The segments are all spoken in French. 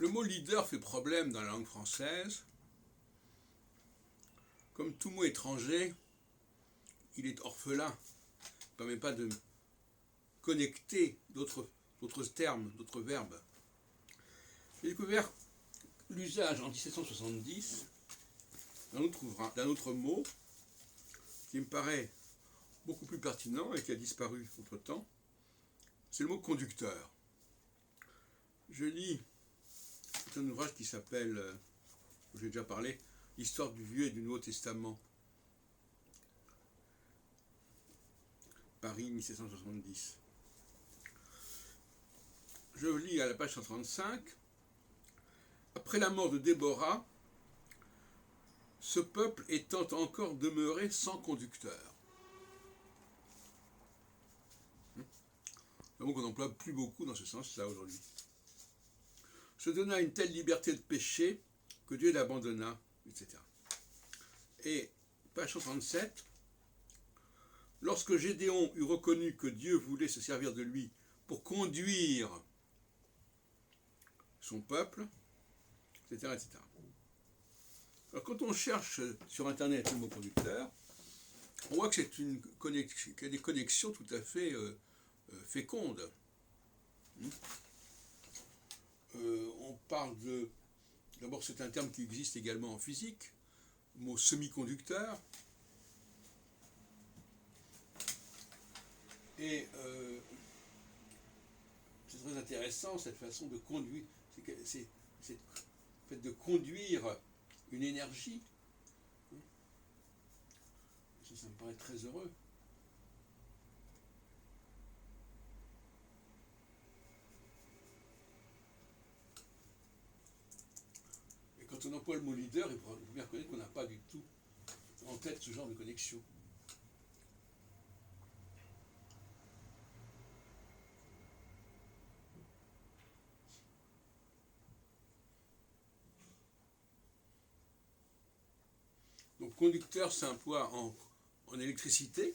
Le mot leader fait problème dans la langue française. Comme tout mot étranger, il est orphelin. Il ne permet pas de connecter d'autres termes, d'autres verbes. J'ai découvert l'usage en 1770 d'un autre mot qui me paraît beaucoup plus pertinent et qui a disparu entre-temps. C'est le mot conducteur. Je lis un ouvrage qui s'appelle, j'ai déjà parlé, L'histoire du Vieux et du Nouveau Testament. Paris 1770. Je lis à la page 135. Après la mort de Déborah, ce peuple étant encore demeuré sans conducteur. Un mot qu'on n'emploie plus beaucoup dans ce sens-là aujourd'hui. Se donna une telle liberté de péché que Dieu l'abandonna, etc. Et page 137. Lorsque Gédéon eut reconnu que Dieu voulait se servir de lui pour conduire son peuple, etc., etc. Alors quand on cherche sur Internet le mot conducteur, on voit que qu'il y a des connexions tout à fait fécondes. On parle de... D'abord, c'est un terme qui existe également en physique, le mot semi-conducteur. Et c'est très intéressant cette façon de conduire, c'est le fait de conduire une énergie. Ça me paraît très heureux. Et quand on emploie le mot leader, il faut bien reconnaître qu'on n'a pas du tout en tête ce genre de connexion. Donc conducteur s'emploie en électricité.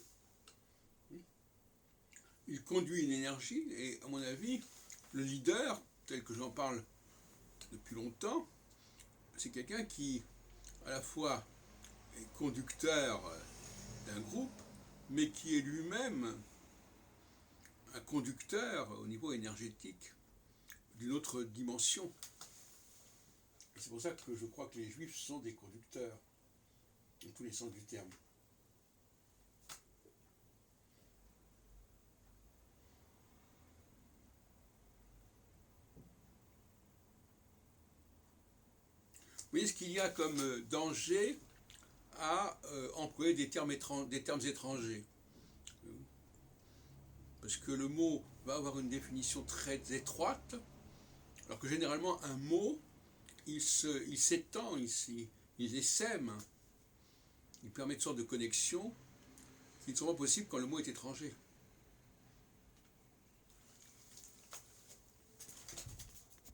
Il conduit une énergie et à mon avis, le leader, tel que j'en parle depuis longtemps, c'est quelqu'un qui à la fois est conducteur d'un groupe, mais qui est lui-même un conducteur au niveau énergétique d'une autre dimension. Et c'est pour ça que je crois que les Juifs sont des conducteurs, dans tous les sens du terme. Vous voyez ce qu'il y a comme danger à employer des termes étrangers. Parce que le mot va avoir une définition très étroite, alors que généralement un mot, il s'étend, il essaime, il permet une sorte de connexion qui ne sont pas possibles quand le mot est étranger.